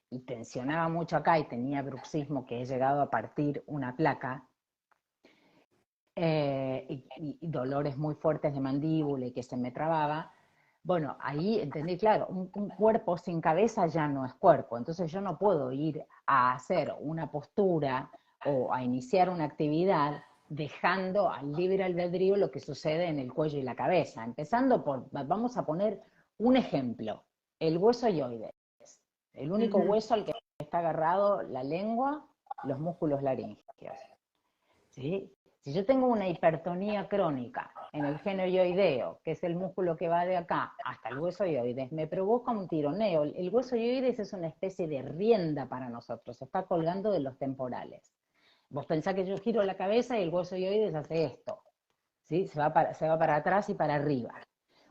y tensionaba mucho acá y tenía bruxismo, que he llegado a partir una placa, y dolores muy fuertes de mandíbula y que se me trababa, bueno, ahí entendí, claro, un cuerpo sin cabeza ya no es cuerpo, entonces yo no puedo ir a hacer una postura o a iniciar una actividad dejando al libre albedrío lo que sucede en el cuello y la cabeza. Empezando por, vamos a poner un ejemplo, el hueso ioides, el único hueso al que está agarrado la lengua, los músculos laringeos. ¿Sí? Si yo tengo una hipertonía crónica en el genoioideo, que es el músculo que va de acá hasta el hueso ioides, me provoca un tironeo. El hueso ioides es una especie de rienda para nosotros, está colgando de los temporales. Vos pensás que yo giro la cabeza y el hueso ioides hace esto, ¿sí? Se va para atrás y para arriba.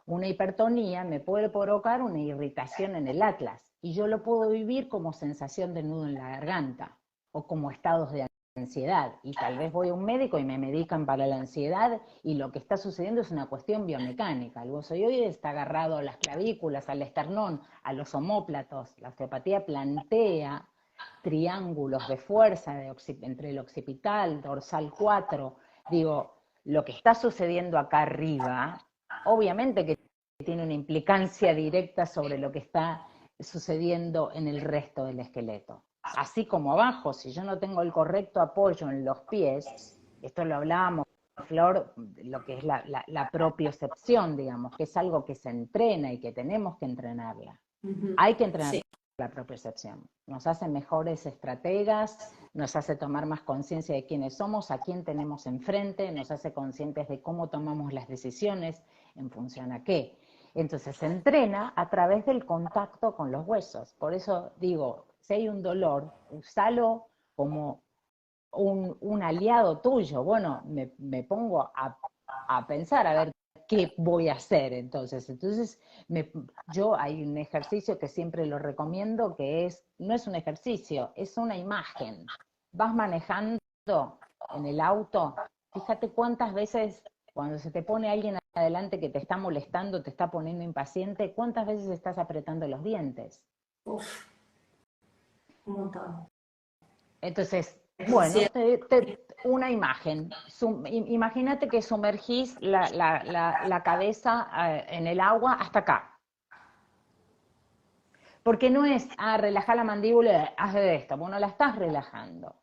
Una hipertonía me puede provocar una irritación en el atlas, y yo lo puedo vivir como sensación de nudo en la garganta, o como estados de ansiedad, y tal vez voy a un médico y me medican para la ansiedad, y lo que está sucediendo es una cuestión biomecánica. El hueso ioides está agarrado a las clavículas, al esternón, a los omóplatos. La osteopatía plantea triángulos de fuerza entre el occipital, dorsal 4. Digo, lo que está sucediendo acá arriba, obviamente que tiene una implicancia directa sobre lo que está sucediendo en el resto del esqueleto. Así como abajo, si yo no tengo el correcto apoyo en los pies, esto lo hablábamos, Flor, lo que es la propiocepción, digamos, que es algo que se entrena y que tenemos que entrenarla. Hay que entrenar la propiocepción. Nos hace mejores estrategas, nos hace tomar más conciencia de quiénes somos, a quién tenemos enfrente, nos hace conscientes de cómo tomamos las decisiones, en función a qué. Entonces se entrena a través del contacto con los huesos. Por eso digo, si hay un dolor, usalo como un aliado tuyo. Bueno, me pongo a pensar, a ver qué voy a hacer entonces. Yo hay un ejercicio que siempre lo recomiendo, que no es un ejercicio, es una imagen. Vas manejando en el auto, fíjate cuántas veces cuando se te pone alguien adelante que te está molestando, te está poniendo impaciente, ¿cuántas veces estás apretando los dientes? Uf, un montón. Entonces, bueno, una imagen. Imagínate que sumergís la cabeza en el agua hasta acá. Porque no es, relajar la mandíbula, haz de esto, bueno, la estás relajando.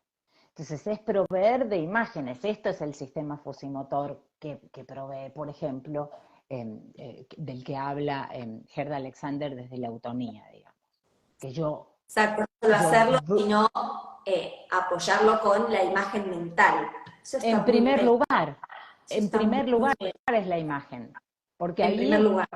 Entonces es proveer de imágenes. Esto es el sistema fosimotor que provee, por ejemplo, del que habla Gerda Alexander desde la autonía, digamos. Que Exacto, no solo hacerlo, sino apoyarlo con la imagen mental. Eso está en primer bien. lugar, Eso está muy bien. es la imagen. Porque En ahí primer lugar.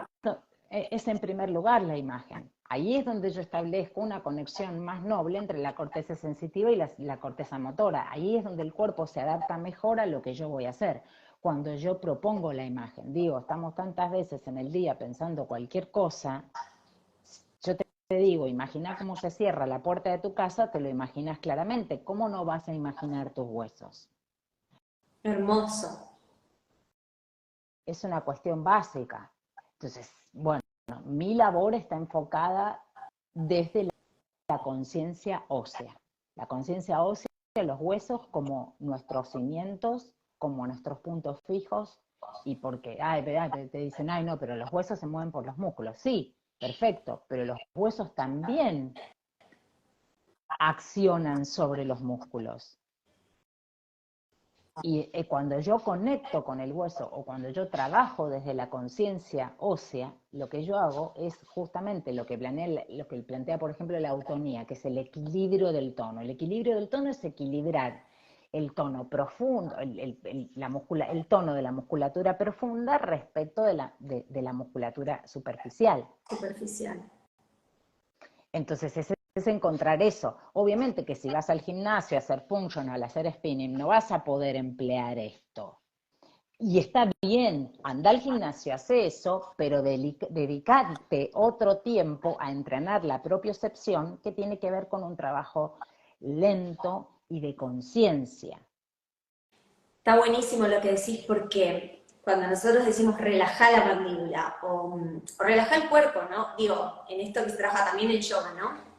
es en primer lugar la imagen. Ahí es donde yo establezco una conexión más noble entre la corteza sensitiva y la corteza motora. Ahí es donde el cuerpo se adapta mejor a lo que yo voy a hacer. Cuando yo propongo la imagen, digo, estamos tantas veces en el día pensando cualquier cosa, yo te digo, imagina cómo se cierra la puerta de tu casa, te lo imaginas claramente. ¿Cómo no vas a imaginar tus huesos? Hermoso. Es una cuestión básica. Entonces, bueno, mi labor está enfocada desde la conciencia ósea. La conciencia ósea, los huesos como nuestros cimientos, como nuestros puntos fijos, y porque, te dicen, no, pero los huesos se mueven por los músculos. Sí, perfecto, pero los huesos también accionan sobre los músculos. Y cuando yo conecto con el hueso o cuando yo trabajo desde la conciencia ósea, lo que yo hago es justamente lo que plantea, por ejemplo, la autonía, que es el equilibrio del tono. El equilibrio del tono es equilibrar el tono profundo, el tono de la musculatura profunda respecto de la musculatura superficial. Entonces es encontrar eso. Obviamente que si vas al gimnasio a hacer functional, a hacer spinning, no vas a poder emplear esto. Y está bien, anda al gimnasio, hace eso, pero dedicarte otro tiempo a entrenar la propiocepción, que tiene que ver con un trabajo lento y de conciencia. Está buenísimo lo que decís, porque cuando nosotros decimos relajar la mandíbula o relajar el cuerpo, ¿no? Digo, en esto que se trabaja también en yoga, ¿no?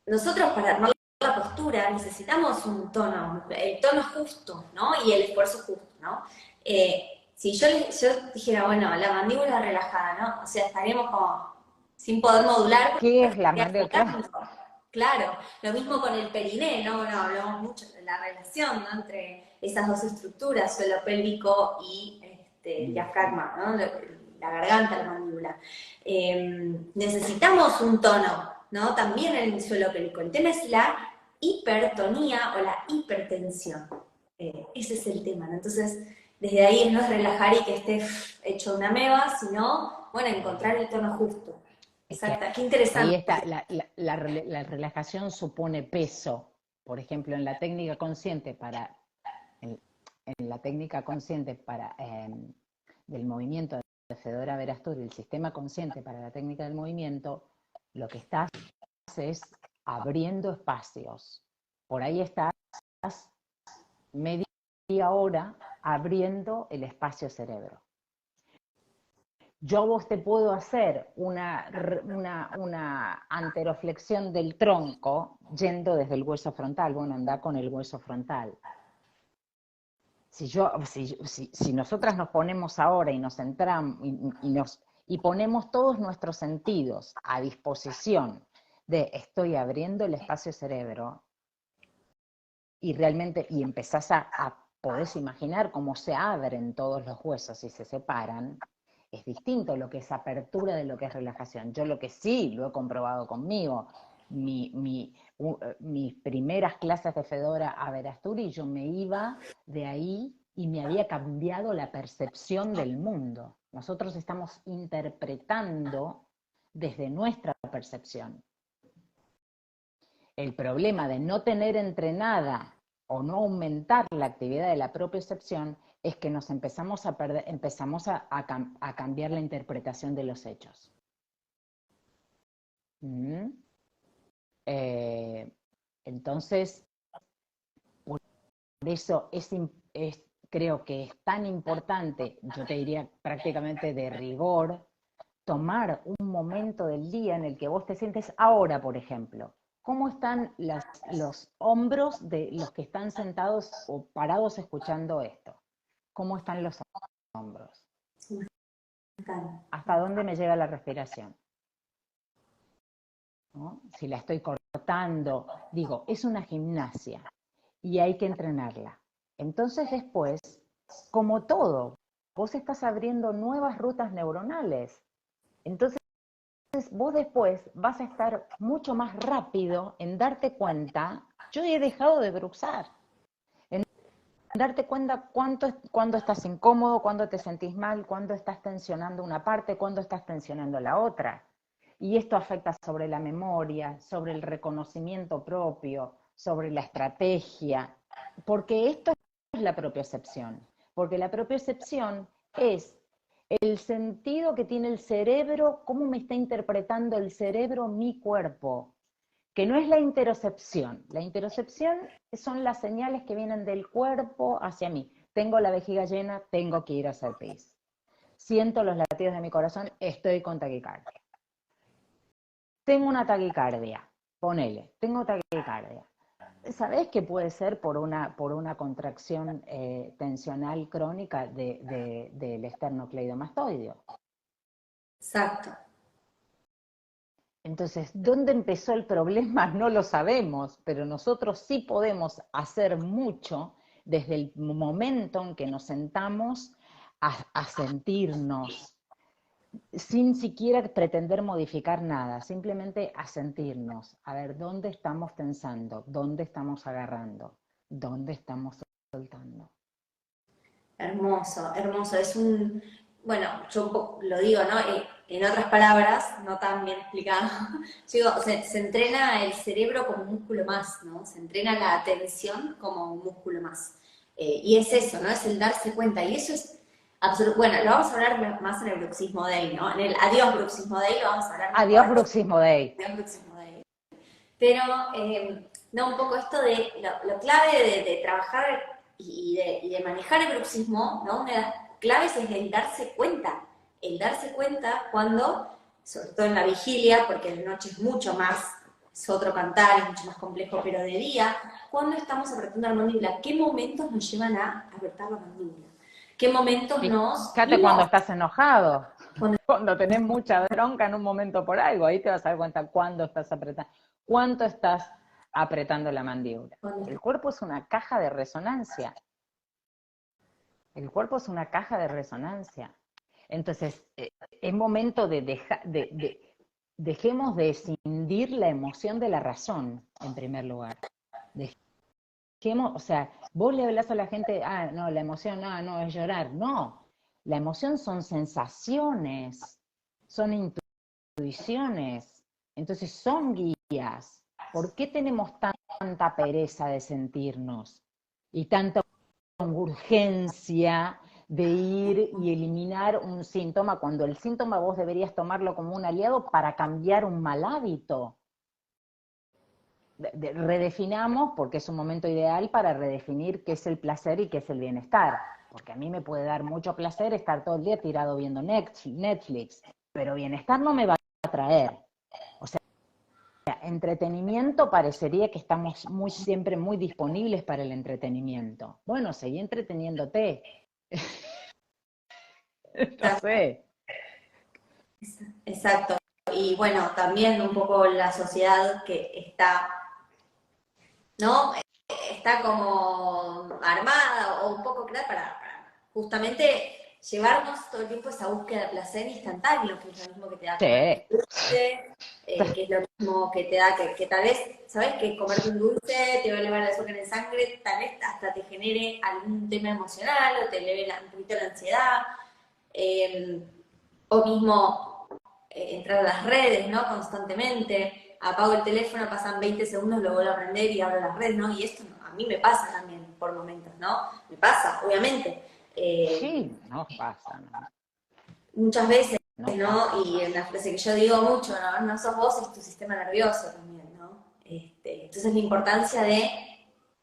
nosotros para armar la postura necesitamos un tono, el tono justo, ¿no? Y el esfuerzo justo, ¿no? Si yo dijera, bueno, la mandíbula relajada, ¿no? O sea, estaríamos como sin poder modular. ¿Qué es la mandíbula? Claro. Claro, lo mismo con el periné, ¿no? Bueno, hablamos mucho de la relación, ¿no? Entre esas dos estructuras, suelo pélvico y diafragma, ¿no? La garganta, la mandíbula. Necesitamos un tono, ¿no? También en el suelo pélvico. El tema es la hipertonía o la hipertensión. Ese es el tema, ¿no? Entonces, desde ahí no es relajar y que esté hecho una meba, sino, bueno, encontrar el tono justo. Exacto, qué interesante. Ahí está, la relajación supone peso. Por ejemplo, en la técnica consciente en la técnica consciente del movimiento de Fedora Verasturi, el sistema consciente para la técnica del movimiento, lo que estás es abriendo espacios. Por ahí estás media hora abriendo el espacio cerebro. Yo a vos te puedo hacer una anteroflexión del tronco yendo desde el hueso frontal. Bueno, anda con el hueso frontal. Si nosotras nos ponemos ahora y nos centramos y ponemos todos nuestros sentidos a disposición de estoy abriendo el espacio cerebro y realmente y empezás a podés imaginar cómo se abren todos los huesos y se separan, es distinto lo que es apertura de lo que es relajación. Yo lo que sí lo he comprobado conmigo, mis primeras clases de Fedora a Verasturi, yo me iba de ahí y me había cambiado la percepción del mundo. Nosotros estamos interpretando desde nuestra percepción. El problema de no tener entrenada o no aumentar la actividad de la propiocepción es que nos empezamos a perder, empezamos a cambiar la interpretación de los hechos. Entonces, por eso creo que es tan importante, yo te diría prácticamente de rigor, tomar un momento del día en el que vos te sientes ahora, por ejemplo. ¿Cómo están los hombros de los que están sentados o parados escuchando esto? ¿Cómo están los hombros? ¿Hasta dónde me llega la respiración? ¿No? Si la estoy cortando, digo, es una gimnasia y hay que entrenarla. Entonces después, como todo, vos estás abriendo nuevas rutas neuronales. Entonces vos después vas a estar mucho más rápido en darte cuenta, yo he dejado de bruxar, en darte cuenta cuándo estás incómodo, cuándo te sentís mal, cuándo estás tensionando una parte, cuándo estás tensionando la otra. Y esto afecta sobre la memoria, sobre el reconocimiento propio, sobre la estrategia, porque esto es la propiocepción, porque la propiocepción es el sentido que tiene el cerebro, cómo me está interpretando el cerebro mi cuerpo, que no es la interocepción. La interocepción son las señales que vienen del cuerpo hacia mí. Tengo la vejiga llena, tengo que ir a hacer pis. Siento los latidos de mi corazón, estoy con taquicardia. Tengo una taquicardia, ponele, tengo taquicardia. ¿Sabés que puede ser por una contracción tensional crónica del esternocleidomastoideo? Exacto. Entonces, ¿dónde empezó el problema? No lo sabemos, pero nosotros sí podemos hacer mucho desde el momento en que nos sentamos a sentirnos, sin siquiera pretender modificar nada, simplemente a sentirnos, a ver dónde estamos tensando, dónde estamos agarrando, dónde estamos soltando. Hermoso, hermoso. Es bueno, yo lo digo, ¿no? En otras palabras, no tan bien explicado, digo, se entrena el cerebro como un músculo más, ¿no? Se entrena la atención como un músculo más. Y es eso, ¿no? Es el darse cuenta. Y eso es absoluto. Bueno, lo vamos a hablar más en el Bruxismo Day, ¿no? En el Adiós Bruxismo Day lo vamos a hablar más. Adiós Bruxismo Day. Adiós Bruxismo Day. Pero, no, un poco esto de lo clave de trabajar y de manejar el bruxismo, ¿no? Una de las claves es el darse cuenta cuando, sobre todo en la vigilia, porque en la noche es mucho más, es otro cantar, es mucho más complejo, pero de día, cuando estamos apretando la mandíbula, ¿qué momentos nos llevan a apretar la mandíbula? ¿Qué momentos Fíjate cuando estás enojado, cuando tenés mucha bronca en un momento por algo, ahí te vas a dar cuenta cuándo estás apretando, cuánto estás apretando la mandíbula. El cuerpo es una caja de resonancia. El cuerpo es una caja de resonancia. Entonces, es momento de dejemos de escindir la emoción de la razón, en primer lugar. Dejemos, o sea, vos le hablas a la gente, no, la emoción, no, es llorar. No, la emoción son sensaciones, son intuiciones, entonces son guías. ¿Por qué tenemos tanta pereza de sentirnos y tanta urgencia de ir y eliminar un síntoma cuando el síntoma vos deberías tomarlo como un aliado para cambiar un mal hábito? Redefinamos, porque es un momento ideal para redefinir qué es el placer y qué es el bienestar, porque a mí me puede dar mucho placer estar todo el día tirado viendo Netflix, pero bienestar no me va a traer. O sea, entretenimiento parecería que estamos siempre muy disponibles para el entretenimiento. Bueno, seguí entreteniéndote. No sé. Exacto. Y bueno, también un poco la sociedad que está, ¿no? Está como armada o un poco creada para justamente llevarnos todo el tiempo esa búsqueda de placer instantáneo, que es lo mismo que te da comer un dulce, que es lo mismo que te da que tal vez, ¿sabes? Que comerte un dulce te va a elevar el azúcar en sangre, tal vez hasta te genere algún tema emocional o te eleve un poquito la ansiedad. O mismo entrar a las redes, ¿no? Constantemente, apago el teléfono, pasan 20 segundos, lo vuelvo a prender y abro las redes, ¿no? Y esto a mí me pasa también por momentos, ¿no? Me pasa, obviamente. Sí, nos pasa, ¿no? Muchas veces, ¿no? Pasa. Y una frase que yo digo mucho, ¿no? No sos vos, es tu sistema nervioso también, ¿no? Entonces la importancia de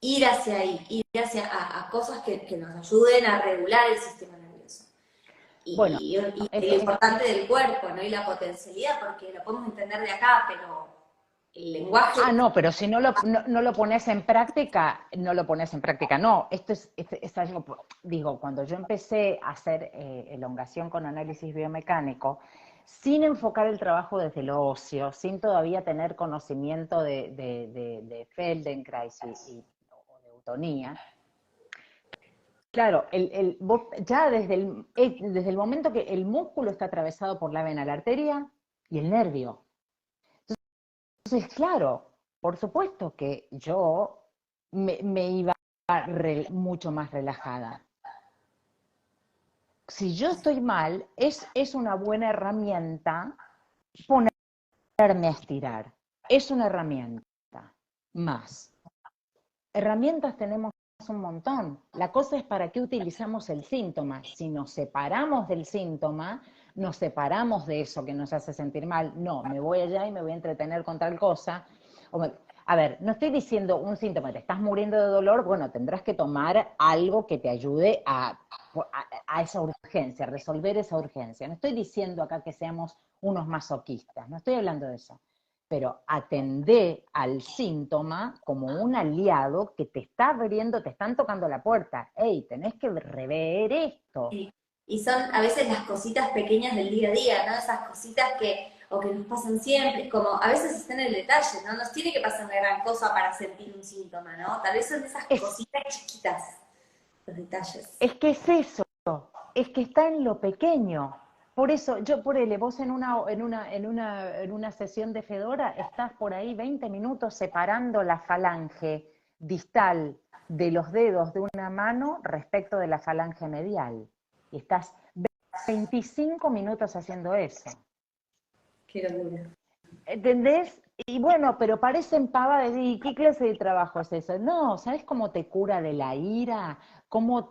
ir hacia ahí, ir hacia a cosas que nos ayuden a regular el sistema nervioso. Bueno, Y lo importante del cuerpo, ¿no? Y la potencialidad, porque lo podemos entender de acá, pero el lenguaje... no, pero si no lo pones en práctica, no lo pones en práctica. No, esto es algo, digo, cuando yo empecé a hacer elongación con análisis biomecánico, sin enfocar el trabajo desde lo óseo, sin todavía tener conocimiento de Feldenkrais o de eutonía, claro, ya desde el momento que el músculo está atravesado por la vena, la arteria y el nervio. Entonces, claro, por supuesto que yo me iba mucho más relajada. Si yo estoy mal, es una buena herramienta ponerme a estirar. Es una herramienta más. Herramientas tenemos un montón. La cosa es para qué utilizamos el síntoma. Si nos separamos del síntoma, nos separamos de eso que nos hace sentir mal. No, me voy allá y me voy a entretener con tal cosa. A ver, no estoy diciendo un síntoma, te estás muriendo de dolor, bueno, tendrás que tomar algo que te ayude a esa urgencia, a resolver esa urgencia. No estoy diciendo acá que seamos unos masoquistas, no estoy hablando de eso, pero atendé al síntoma como un aliado que te está abriendo, te están tocando la puerta. Hey, tenés que rever esto. Y son a veces las cositas pequeñas del día a día, ¿no? Esas cositas que nos pasan siempre, como a veces están en el detalle, ¿no? Nos tiene que pasar una gran cosa para sentir un síntoma, ¿no? Tal vez son esas cositas chiquitas, los detalles. Es que es eso, es que está en lo pequeño. Por eso, vos en una sesión de Fedora estás por ahí 20 minutos separando la falange distal de los dedos de una mano respecto de la falange medial. Y estás 25 minutos haciendo eso. Qué locura. ¿Entendés? Y bueno, pero parecen pavadas, ¿y qué clase de trabajo es eso? No, ¿sabes cómo te cura de la ira? ¿Cómo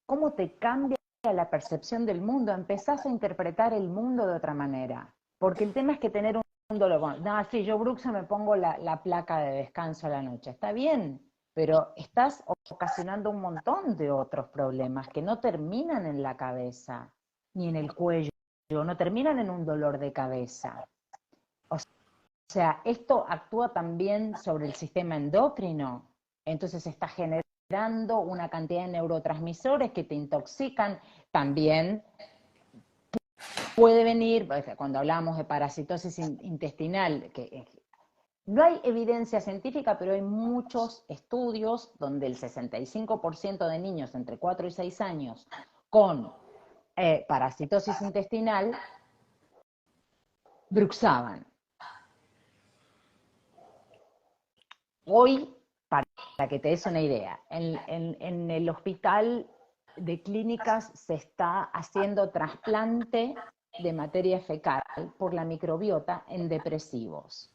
cómo te cambia la percepción del mundo? Empezás a interpretar el mundo de otra manera. Porque el tema es que tener un dolor. No, sí, yo Bruxo me pongo la placa de descanso a la noche. Está bien, pero estás ocasionando un montón de otros problemas que no terminan en la cabeza, ni en el cuello, no terminan en un dolor de cabeza. sea, esto actúa también sobre el sistema endocrino, entonces está generando una cantidad de neurotransmisores que te intoxican, también puede venir, cuando hablamos de parasitosis intestinal, que no hay evidencia científica, pero hay muchos estudios donde el 65% de niños entre 4 y 6 años con parasitosis intestinal bruxaban. Hoy, para que te des una idea, en el hospital de clínicas se está haciendo trasplante de materia fecal por la microbiota en depresivos.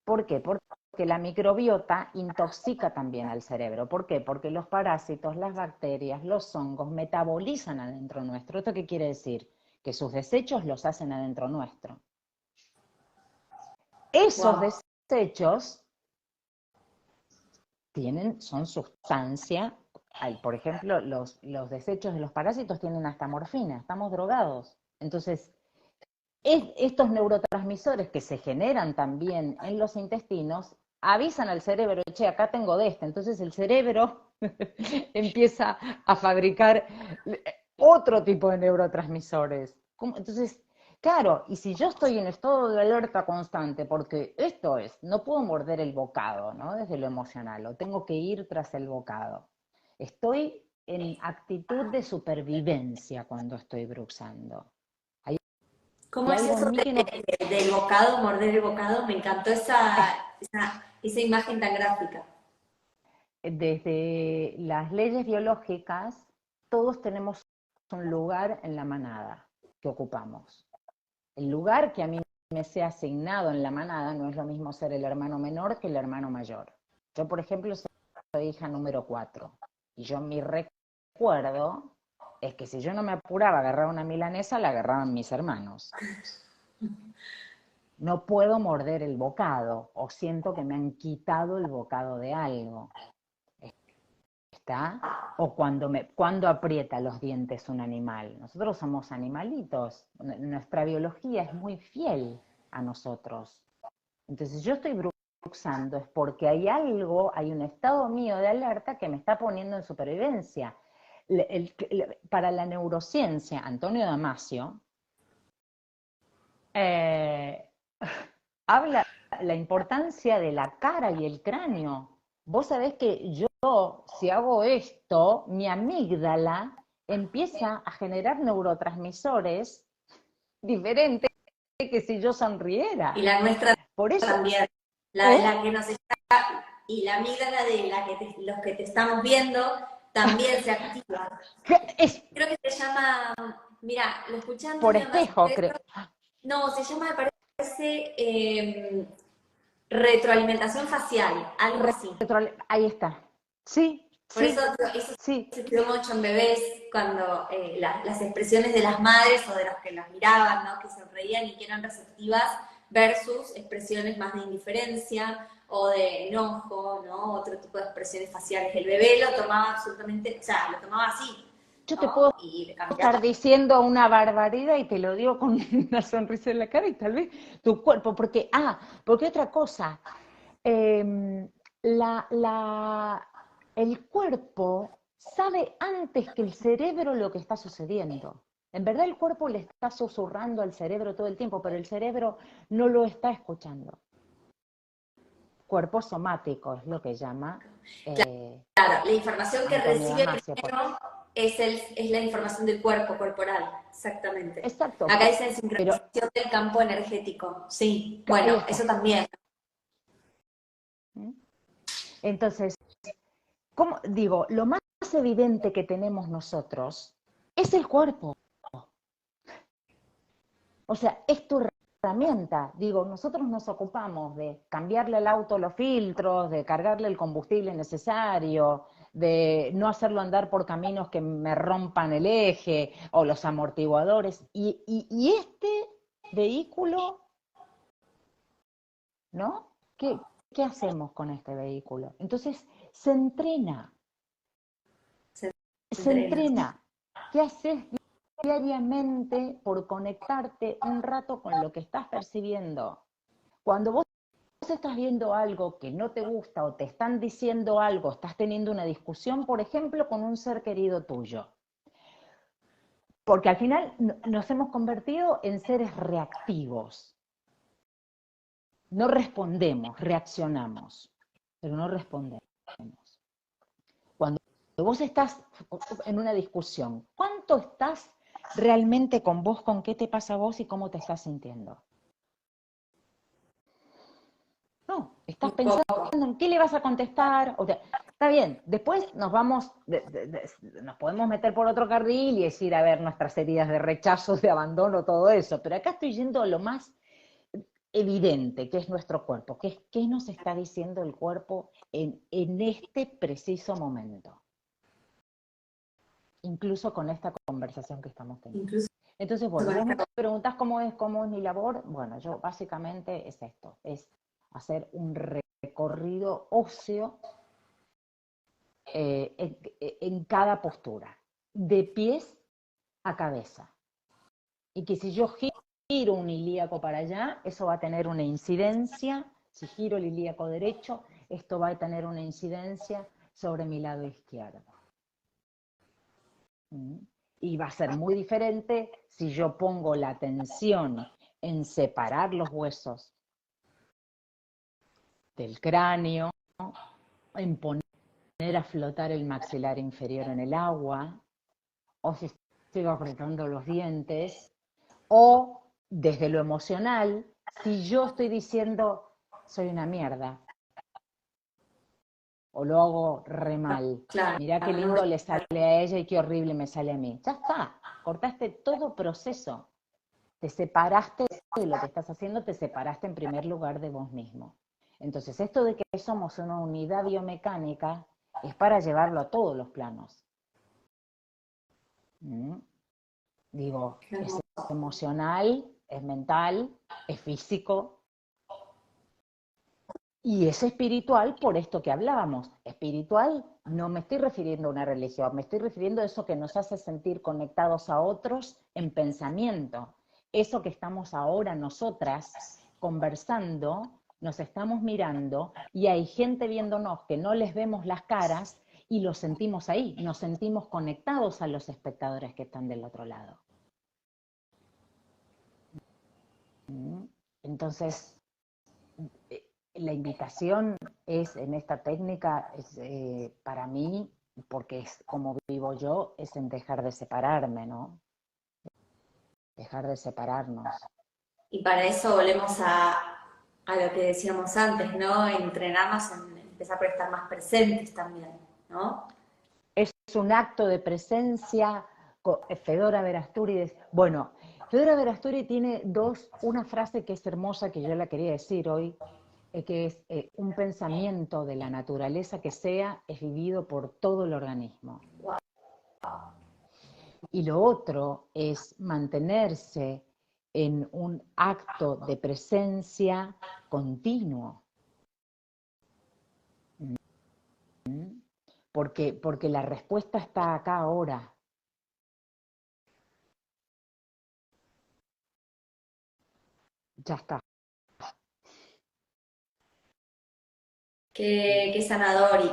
¿Por qué? Porque la microbiota intoxica también al cerebro. ¿Por qué? Porque los parásitos, las bacterias, los hongos metabolizan adentro nuestro. ¿Esto qué quiere decir? Que sus desechos los hacen adentro nuestro. Esos Wow. desechos son sustancia. Por ejemplo, los desechos de los parásitos tienen hasta morfina, estamos drogados. Entonces, estos neurotransmisores que se generan también en los intestinos avisan al cerebro, che, acá tengo de este. Entonces el cerebro empieza a fabricar otro tipo de neurotransmisores. Entonces, claro, y si yo estoy en estado de alerta constante, porque esto es, no puedo morder el bocado, ¿no? Desde lo emocional, o tengo que ir tras el bocado. Estoy en actitud de supervivencia cuando estoy bruxando. ¿Cómo Y es algo eso en mí que no, del bocado, morder el bocado? Me encantó esa imagen tan gráfica. desde las leyes biológicas, todos tenemos un lugar en la manada que ocupamos. El lugar que a mí me sea asignado en la manada no es lo mismo ser el hermano menor que el hermano mayor. Yo, por ejemplo, soy hija número 4. Y yo mi recuerdo es que si yo no me apuraba a agarrar una milanesa, la agarraban mis hermanos. No puedo morder el bocado o siento que me han quitado el bocado de algo. ¿Está? O cuando aprieta los dientes un animal. Nosotros somos animalitos. Nuestra biología es muy fiel a nosotros. Entonces yo estoy bruxando es porque hay algo, hay un estado mío de alerta que me está poniendo en supervivencia. Para la neurociencia, Antonio Damasio eh, habla la importancia de la cara y el cráneo. Vos sabés que yo, si hago esto, mi amígdala empieza a generar neurotransmisores diferentes que si yo sonriera. Y la nuestra Por eso, también. ¿eh? La que nos está, y la amígdala de los que te estamos viendo también se activa. Es Creo que se llama, mira, lo escuché por Antonio Damasio, espejo, creo. no, se llama, me parece, retroalimentación facial, algo así. Ahí está. Sí, Por eso, sí, eso sí. se vio mucho en bebés, cuando las expresiones de las madres o de los que las miraban, ¿no? Que sonreían y que eran receptivas, versus expresiones más de indiferencia o de enojo, ¿no? Otro tipo de expresiones faciales. El bebé lo tomaba absolutamente, o sea, lo tomaba así, Yo te puedo ¿no? Y le cambiaba. estar diciendo una barbaridad y te lo digo con una sonrisa en la cara y tal vez tu cuerpo, porque otra cosa, eh, la, la, el cuerpo sabe antes que el cerebro lo que está sucediendo. En verdad el cuerpo le está susurrando al cerebro todo el tiempo, pero el cerebro no lo está escuchando. Cuerpo somático es lo que llama Claro, la información que Antonio recibe Damasio. primero es la información del cuerpo corporal, exactamente. Exacto, Acá dice pero sincronización del campo energético. Sí, ahí bueno, está. eso también. Entonces, ¿cómo? Digo, lo más evidente que tenemos nosotros es el cuerpo. O sea, es tu herramienta. Digo, nosotros nos ocupamos de cambiarle al auto los filtros, de cargarle el combustible necesario, de no hacerlo andar por caminos que me rompan el eje o los amortiguadores. Y este vehículo, ¿no? ¿Qué hacemos con este vehículo? Entonces, se entrena. Se Se entrena. entrena. ¿Qué haces diariamente por conectarte un rato con lo que estás percibiendo? Cuando vos estás viendo algo que no te gusta o te están diciendo algo, estás teniendo una discusión, por ejemplo, con un ser querido tuyo. Porque al final nos hemos convertido en seres reactivos. No respondemos, reaccionamos, pero no respondemos. Cuando vos estás en una discusión, ¿cuánto estás realmente con vos, con qué te pasa a vos y cómo te estás sintiendo? No, estás pensando en qué le vas a contestar. O sea, está bien, después nos vamos, nos podemos meter por otro carril y decir, a ver, nuestras heridas de rechazo, de abandono, todo eso, pero acá estoy yendo a lo más evidente, que es nuestro cuerpo, que es qué nos está diciendo el cuerpo en este preciso momento, incluso con esta conversación que estamos teniendo. Incluso Entonces, bueno, vos me preguntás cómo es mi labor. Bueno, yo básicamente es esto, es hacer un recorrido óseo en cada postura, de pies a cabeza. Y que si yo giro un ilíaco para allá, eso va a tener una incidencia. Si giro el ilíaco derecho, esto va a tener una incidencia sobre mi lado izquierdo. Y va a ser muy diferente si yo pongo la atención en separar los huesos del cráneo, en poner a flotar el maxilar inferior en el agua, o si estoy apretando los dientes, o desde lo emocional, si yo estoy diciendo soy una mierda, o lo hago re mal, claro, mirá qué lindo le sale a ella y qué horrible me sale a mí. Ya está, cortaste todo proceso, te separaste de lo que estás haciendo, te separaste en primer lugar de vos mismo. Entonces, esto de que somos una unidad biomecánica es para llevarlo a todos los planos. Digo, es emocional, es mental, es físico y es espiritual por esto que hablábamos. Espiritual, no me estoy refiriendo a una religión, me estoy refiriendo a eso que nos hace sentir conectados a otros en pensamiento. Eso que estamos ahora nosotras conversando, nos estamos mirando y hay gente viéndonos que no les vemos las caras y lo sentimos ahí, nos sentimos conectados a los espectadores que están del otro lado. Entonces, la invitación es en esta técnica, para mí, porque es como vivo yo, es en dejar de separarme, ¿no? Dejar de separarnos. Y para eso volvemos a lo que decíamos antes, ¿no? Entrenarnos en empezar a estar más presentes también, ¿no? Es un acto de presencia. Fedora Verasturi, bueno, Fedora Verasturi tiene una frase que es hermosa, que yo la quería decir hoy, que es un pensamiento de la naturaleza que sea, es vivido por todo el organismo. Wow. Y lo otro es mantenerse en un acto de presencia continuo. Porque la respuesta está acá ahora. Ya está. Qué sanador y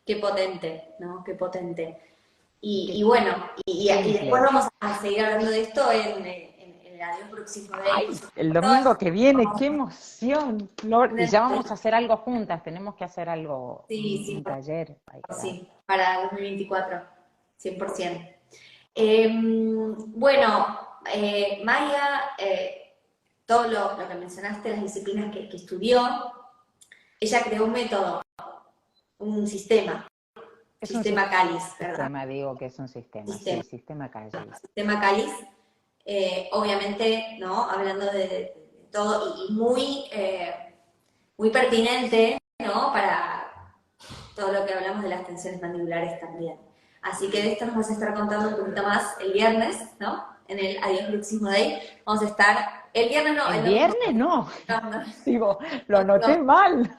qué potente, ¿no? Qué potente. Y bueno, y después vamos a seguir hablando de esto en el Adiós Próximo Day. Ay, el domingo que viene, qué emoción, Flor. Y ya vamos a hacer algo juntas, tenemos que hacer algo, un taller. Sí, para 2024, 100%. Bueno, Maya, todo lo que mencionaste, las disciplinas que estudió, ella creó un método, un sistema. Sistema Cáliz, ¿verdad? Sistema, digo que es un sistema. Sí, sistema Cáliz. Sistema Cáliz, obviamente, ¿no? Hablando de todo y muy pertinente, ¿no? Para todo lo que hablamos de las tensiones mandibulares también. Así que de esto nos vas a estar contando un poquito más el viernes, ¿no? En el Adiós Bruxismo Day. Vamos a estar, el viernes no. El viernes no. Digo, lo anoté mal.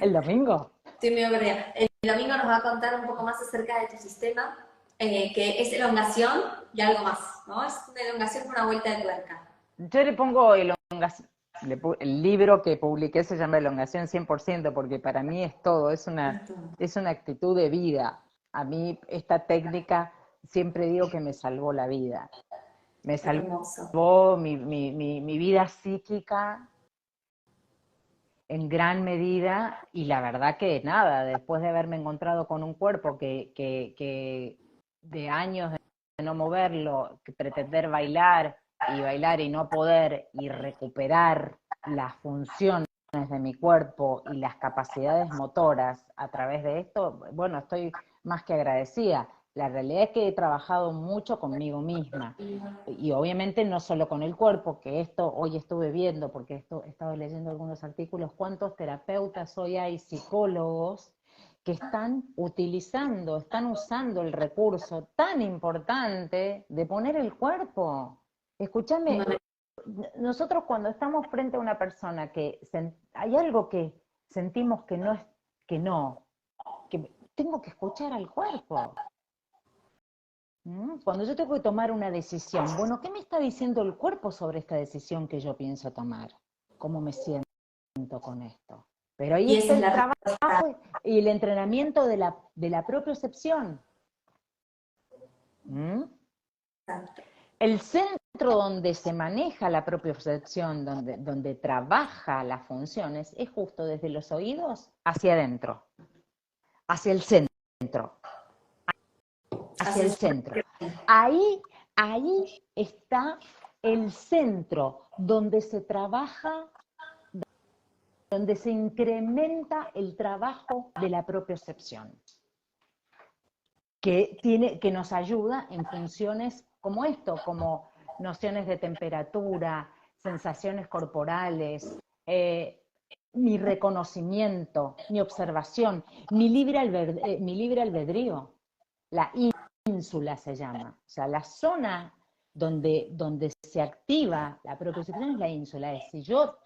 El domingo. Estoy medio perdida. El domingo nos va a contar un poco más acerca de tu sistema, que es elongación y algo más, ¿no? Es una elongación con una vuelta de tuerca. Yo le pongo elongación. El libro que publiqué se llama Elongación 100%, porque para mí es todo, es una actitud de vida. A mí esta técnica siempre digo que me salvó la vida. Me Hermoso. salvó mi vida psíquica en gran medida, y la verdad que nada, después de haberme encontrado con un cuerpo que de años de no moverlo, que pretender bailar y no poder y recuperar las funciones de mi cuerpo y las capacidades motoras a través de esto, bueno, estoy más que agradecida. La realidad es que he trabajado mucho conmigo misma, y obviamente no solo con el cuerpo, que esto hoy estuve viendo, porque he estado leyendo algunos artículos, cuántos terapeutas hoy hay, psicólogos, que están están usando el recurso tan importante de poner el cuerpo. Escúchame, nosotros cuando estamos frente a una persona que hay algo que sentimos que no es, que no, que tengo que escuchar al cuerpo. Cuando yo tengo que tomar una decisión, bueno, ¿qué me está diciendo el cuerpo sobre esta decisión que yo pienso tomar? ¿Cómo me siento con esto? Pero ahí Y esa está es el la trabajo y el entrenamiento de la propiocepción. ¿Mm? respuesta. El centro donde se maneja la propiocepción, donde trabaja las funciones, es justo desde los oídos hacia adentro, hacia el centro, hacia el centro. Ahí está el centro donde se trabaja, donde se incrementa el trabajo de la propiocepción, que nos ayuda en funciones como esto, como nociones de temperatura, sensaciones corporales, mi reconocimiento, mi observación, mi libre albedrío. La ínsula se llama, o sea, la zona donde se activa la propiocepción es la ínsula. Es si yo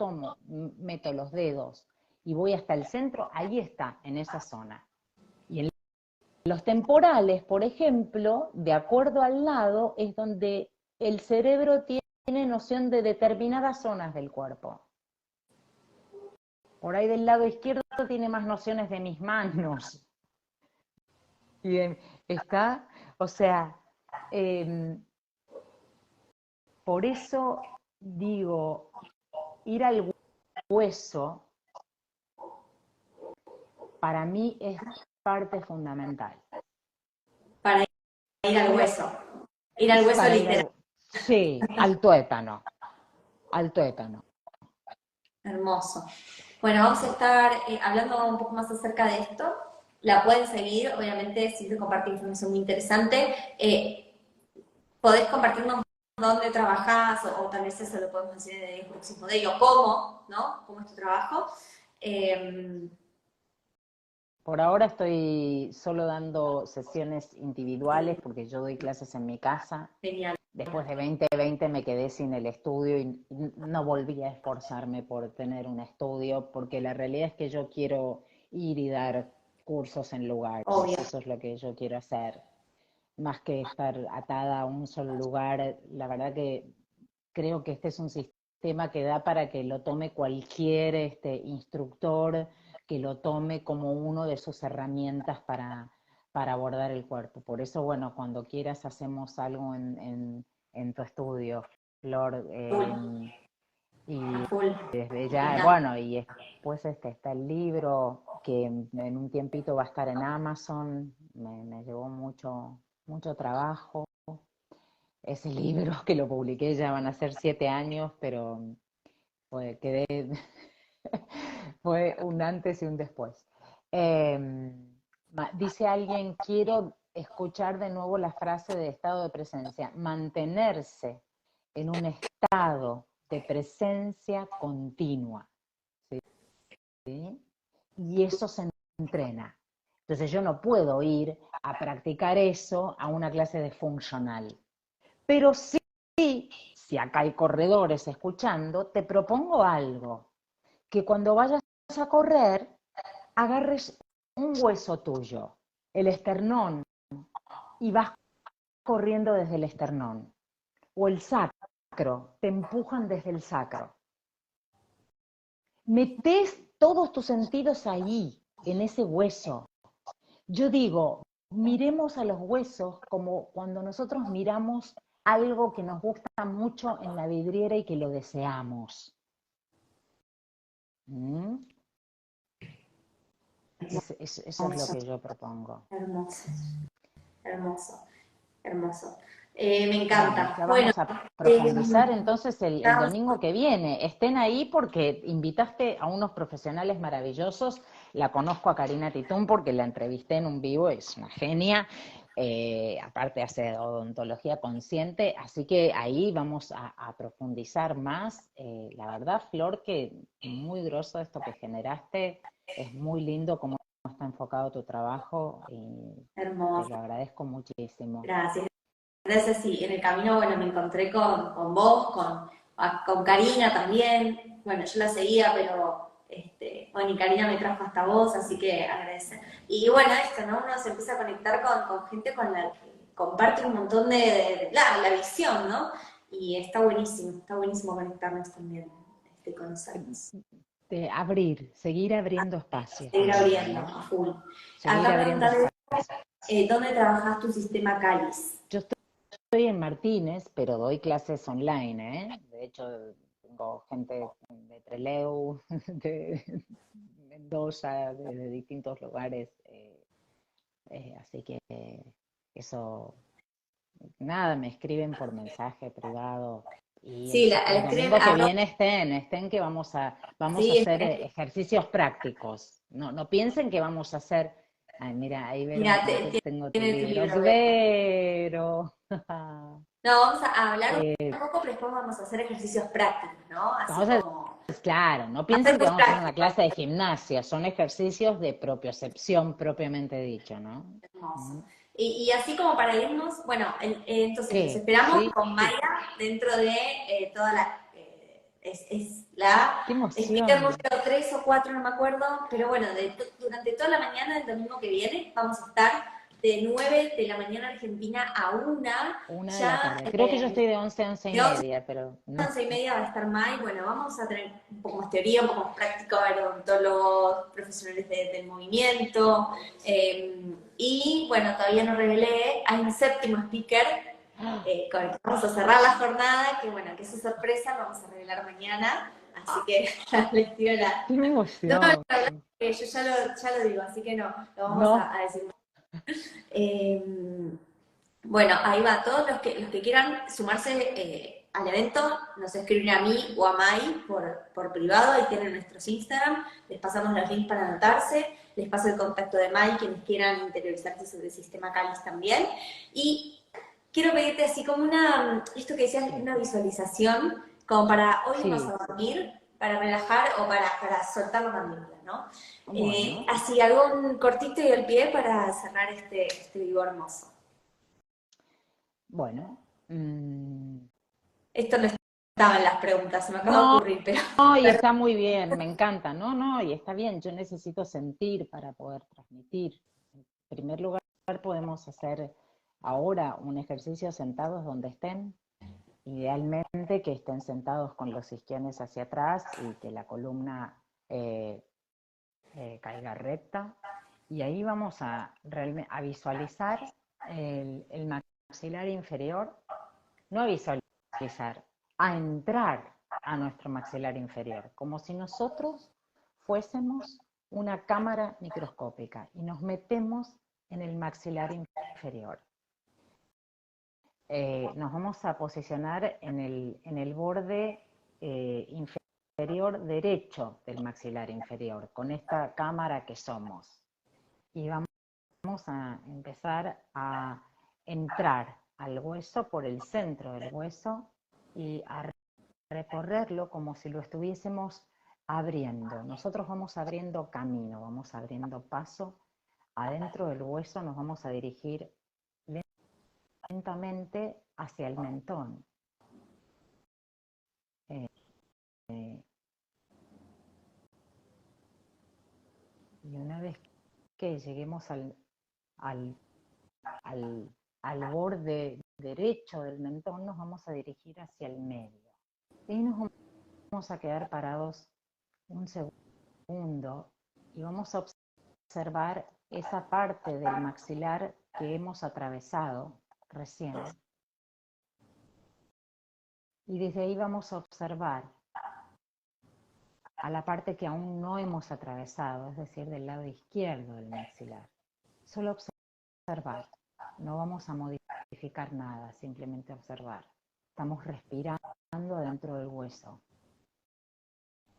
meto los dedos y voy hasta el centro, ahí está, en esa zona. Y en los temporales, por ejemplo, de acuerdo al lado, es donde el cerebro tiene noción de determinadas zonas del cuerpo. Por ahí del lado izquierdo tiene más nociones de mis manos. Y está, o sea, por eso digo, ir al hueso para mí es parte fundamental. Para ir al hueso. Ir al hueso Para ir literal. sí, al tuétano, al tuétano. Hermoso. Bueno, vamos a estar hablando un poco más acerca de esto. La pueden seguir, obviamente, siempre comparte información muy interesante. Podés compartirnos dónde trabajás o tal vez eso lo podemos decir en el próximo de ello, cómo, ¿no? ¿Cómo es tu trabajo? Por ahora estoy solo dando sesiones individuales porque yo doy clases en mi casa. Genial. Después de 2020 me quedé sin el estudio y no volví a esforzarme por tener un estudio, porque la realidad es que yo quiero ir y dar cursos en lugares, Obvio. eso es lo que yo quiero hacer, más que estar atada a un solo lugar. La verdad que creo que este es un sistema que da para que lo tome cualquier instructor, que lo tome como una de sus herramientas para abordar el cuerpo. Por eso, bueno, cuando quieras hacemos algo en tu estudio, Flor, y Full. desde ya, bueno, y después está el libro que en un tiempito va a estar en Amazon, me llevó mucho trabajo ese libro, que lo publiqué, ya van a ser 7 años, pero quedé, fue un antes y un después. Dice alguien, quiero escuchar de nuevo la frase de estado de presencia, mantenerse en un estado de presencia continua, ¿sí? Y eso se entrena. Entonces yo no puedo ir a practicar eso a una clase de funcional. Pero sí, si acá hay corredores escuchando, te propongo algo, que cuando vayas a correr, agarres un hueso tuyo, el esternón, y vas corriendo desde el esternón, o el sacro, te empujan desde el sacro. metés todos tus sentidos ahí, en ese hueso. Yo digo, miremos a los huesos como cuando nosotros miramos algo que nos gusta mucho en la vidriera y que lo deseamos. ¿Mm? Eso es lo Hermoso, que yo propongo. hermoso, hermoso, hermoso. Me Bueno, encanta. ya Bueno, vamos a eh, profundizar entonces el domingo que viene. Estén ahí porque invitaste a unos profesionales maravillosos. La conozco a Karina Titún porque la entrevisté en un vivo, es una genia. Aparte hace odontología consciente, así que ahí vamos a profundizar más. La verdad, Flor, que muy groso esto que generaste, es muy lindo cómo está enfocado tu trabajo y te hermoso, lo agradezco muchísimo. gracias. Gracias, sí. En el camino, bueno, me encontré con vos, con Karina también. Bueno, yo la seguía, pero bueno, y Karina me trajo hasta vos, así que agradecer. Y bueno, esto, ¿no? Uno se empieza a conectar con gente con la que comparte un montón de la visión, ¿no? Y está buenísimo conectarnos también, conocernos. De abrir, seguir abriendo espacios, Seguir diría, abriendo ¿no? a full. Seguir Acá abriendo preguntarle, espacios. ¿dónde trabajas tu sistema Calis? Yo estoy en Martínez, pero doy clases online, ¿eh? De hecho, tengo gente de Trelew, de Mendoza, de distintos lugares, así que eso, nada, me escriben por mensaje privado. Y Sí, la el escriben domingo que arroba, viene estén que vamos a sí, hacer ejercicios prácticos. No piensen que vamos a hacer, ay, mira, ahí mira, Vero, tengo tu tiene tu libro. libro, Vero. Vero. No, vamos a hablar un poco, pero después vamos a hacer ejercicios prácticos, ¿no? Así Vamos a, como claro, no piensen que hacerlos vamos a hacer una prácticos. clase de gimnasia, son ejercicios de propiocepción propiamente dicho, ¿no? Hermoso. Mm. Y así como para irnos, bueno, entonces los ¿Qué? esperamos Sí, con Maya dentro de toda la... es la qué speaker número emoción. 3 o 4 no me acuerdo, pero bueno, durante toda la mañana del domingo que viene vamos a estar de 9 de la mañana Argentina a 1, 1 de la tarde. ya Creo que yo estoy de 11 a 11 y de 11 media, pero a no. 11 y media va a estar Mai. Bueno, vamos a tener un poco más teoría, un poco más práctica, va a haber odontólogos, profesionales del movimiento. Y bueno, todavía no revelé, hay un séptimo speaker con el que vamos a cerrar la jornada, que bueno, que es sorpresa, lo vamos a revelar mañana. Así que les tiro la... ¡Qué No me emoción! hablar, yo ya lo digo, así que no, lo vamos No, a decir. Eh, bueno, ahí va. Todos los que quieran sumarse al evento, nos escriben a mí o a Mai por privado, ahí tienen nuestros Instagram, les pasamos los links para anotarse, les paso el contacto de Mai, quienes quieran interiorizarse sobre el sistema Calis también. Y quiero pedirte así como esto que decías, sí, una visualización, como para hoy irnos sí, a dormir, para relajar o para soltar la mandíbula, ¿no? bueno, Así, algo cortito y al pie para cerrar este vivo hermoso. bueno. mm, Esto no estaba en las preguntas, se me acaba de no, ocurrir, pero no, y está muy bien, me encanta. No, no, y está bien, yo necesito sentir para poder transmitir. En primer lugar, podemos hacer ahora un ejercicio sentados donde estén. Idealmente que estén sentados con los isquiones hacia atrás y que la columna eh, caiga recta. Y ahí vamos a visualizar el maxilar inferior, no a visualizar, a entrar a nuestro maxilar inferior, como si nosotros fuésemos una cámara microscópica y nos metemos en el maxilar inferior. Nos vamos a posicionar en el borde inferior derecho del maxilar inferior, con esta cámara que somos. Y vamos a empezar a entrar al hueso por el centro del hueso y a recorrerlo como si lo estuviésemos abriendo. Nosotros vamos abriendo camino, vamos abriendo paso. Adentro del hueso nos vamos a dirigir lentamente hacia el mentón. Eh, y una vez que lleguemos al, al, al borde derecho del mentón, nos vamos a dirigir hacia el medio. Y nos vamos a quedar parados un segundo y vamos a observar esa parte del maxilar que hemos atravesado recién. Y desde ahí vamos a observar a la parte que aún no hemos atravesado, es decir, del lado izquierdo del maxilar. Solo observar, no vamos a modificar nada, simplemente observar. Estamos respirando adentro del hueso.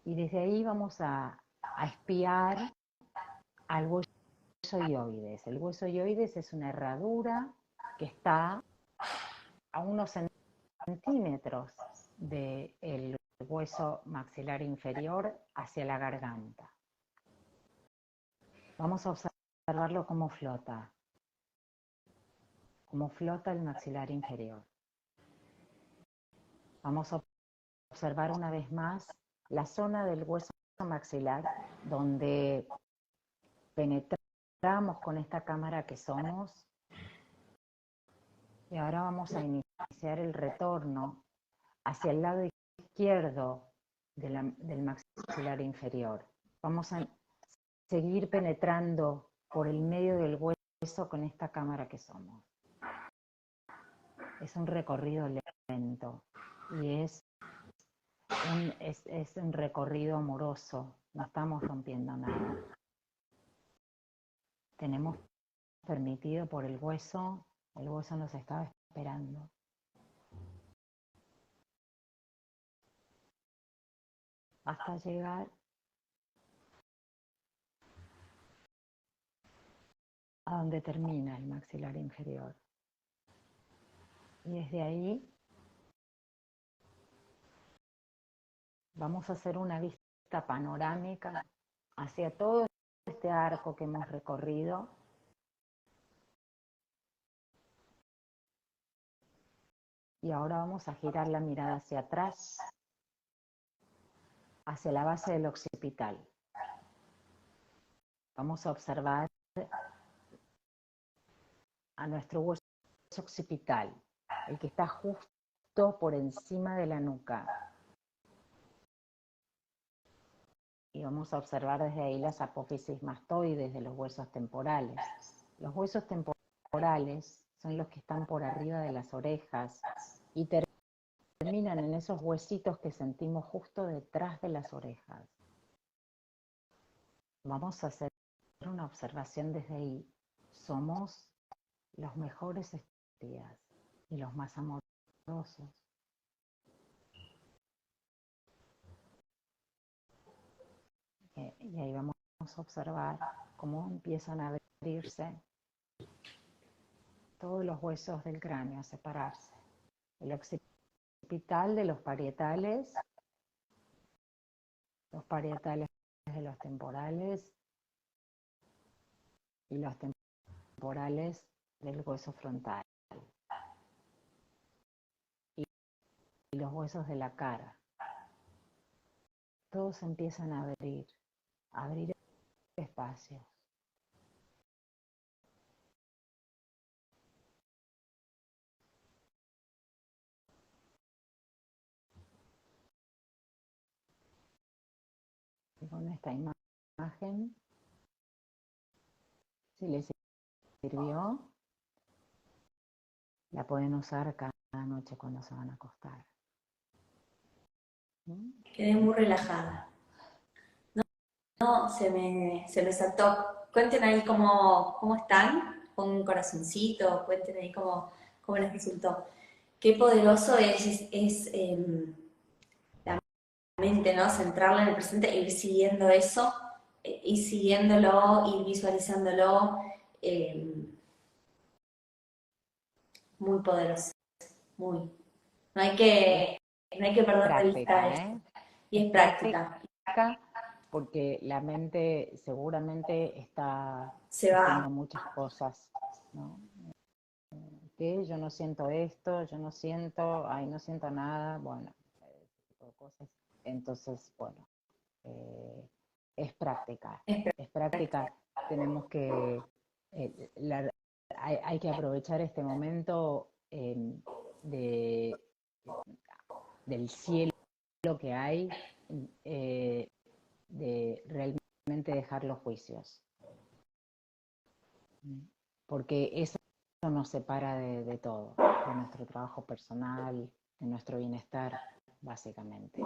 Y desde ahí vamos a espiar al hueso ioides. El hueso ioides es una herradura que está a unos centímetros del hueso maxilar inferior hacia la garganta. Vamos a observarlo cómo flota el maxilar inferior. Vamos a observar una vez más la zona del hueso maxilar donde penetramos con esta cámara que somos. Y ahora vamos a iniciar el retorno hacia el lado izquierdo del maxilar inferior. Vamos a seguir penetrando por el medio del hueso con esta cámara que somos. Es un recorrido lento y es un recorrido amoroso, no estamos rompiendo nada. Tenemos permitido por el hueso nos estaba esperando. Hasta llegar a donde termina el maxilar inferior. Y desde ahí vamos a hacer una vista panorámica hacia todo este arco que hemos recorrido. Y ahora vamos a girar la mirada hacia atrás, hacia la base del occipital. Vamos a observar a nuestro hueso occipital, el que está justo por encima de la nuca. Y vamos a observar desde ahí las apófisis mastoides de los huesos temporales. Los huesos temporales son los que están por arriba de las orejas y terminan en esos huesitos que sentimos justo detrás de las orejas. Vamos a hacer una observación desde ahí. Somos los mejores estudiantes y los más amorosos. Y ahí vamos a observar cómo empiezan a abrirse todos los huesos del cráneo, a separarse. El occipital de los parietales de los temporales y los temporales del hueso frontal. Y los huesos de la cara. Todos empiezan a abrir espacios. Y con esta imagen, si les sirvió, la pueden usar cada noche cuando se van a acostar. Quedé muy relajada. No, se me saltó. Cuenten ahí cómo están, con un corazoncito, cuenten ahí cómo les resultó. Qué poderoso es la mente, ¿no? Centrarla en el presente e ir siguiendo eso, ir siguiéndolo, ir visualizándolo. Muy poderoso, muy. No hay que perder de vista eso. Y es práctica. Porque la mente seguramente está Se haciendo va. muchas cosas, ¿no? Que yo no siento esto, yo no siento nada, bueno, ese tipo de cosas. Entonces, bueno, es práctica. Tenemos que, hay que aprovechar este momento del cielo que hay, de realmente dejar los juicios. Porque eso nos separa de todo, de nuestro trabajo personal, de nuestro bienestar, básicamente.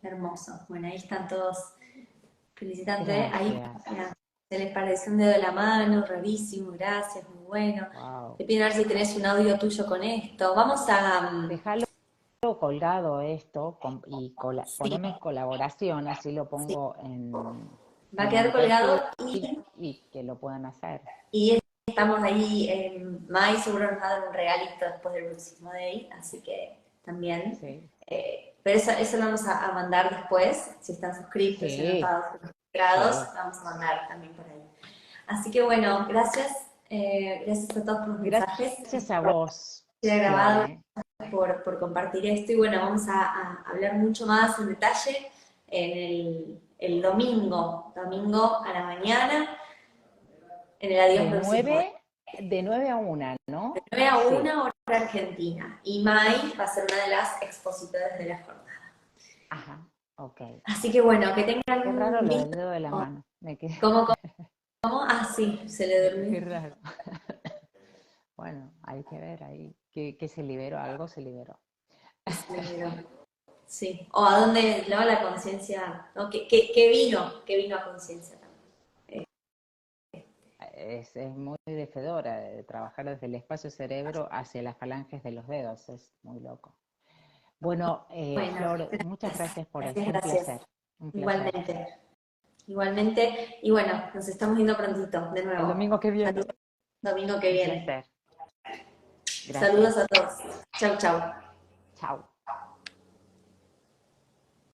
Hermoso. Bueno, ahí están todos felicitando. Ahí Gracias. se les pareció un dedo de la mano, rarísimo, gracias, muy bueno. Wow. Te piden a ver si tenés un audio tuyo con esto. Vamos a... Dejarlo colgado esto y sí, ponerme en colaboración, así lo sí. pongo Va a en mi quedar colgado perfil y que lo puedan hacer. y estamos ahí, Mai seguro nos va a dar un regalito después del Bruxismo Day, así que también. Sí, Pero eso lo vamos a mandar después, si están suscritos y sí, anotados, registrados, sí. vamos a mandar también por ahí. Así que bueno, gracias, gracias a todos por los mensajes. Gracias a vos, Queda Flor, grabado ¿eh? por compartir esto y bueno, vamos a hablar mucho más en detalle en el domingo a la mañana, en el Adiós De Bruxismo. 9 a 1, ¿no? 9 a Sí. 1 hora argentina. Y Mai va a ser una de las expositoras de la jornada. Ajá, ok. Así que bueno, que tengan Qué un raro lo lindo... del dedo de la mano. Me quedé. ¿Cómo? Ah, sí, se le Qué durmió. raro. Bueno, hay que ver ahí. Que se liberó, algo se liberó. Se le durmió. Sí. O a dónde no la conciencia, ¿no? ¿Qué vino? ¿Qué vino a conciencia también? Es muy de Fedora, de trabajar desde el espacio cerebro hacia las falanges de los dedos. Es muy loco. Bueno, Bueno, Flor, muchas gracias por gracias, esto. Un gracias. placer. Un placer. Igualmente. Igualmente. Y bueno, nos estamos viendo prontito, de El nuevo. domingo que viene. Saludos. Domingo que Un viene. placer. Saludos a Gracias. todos. Chau, chau. Chao.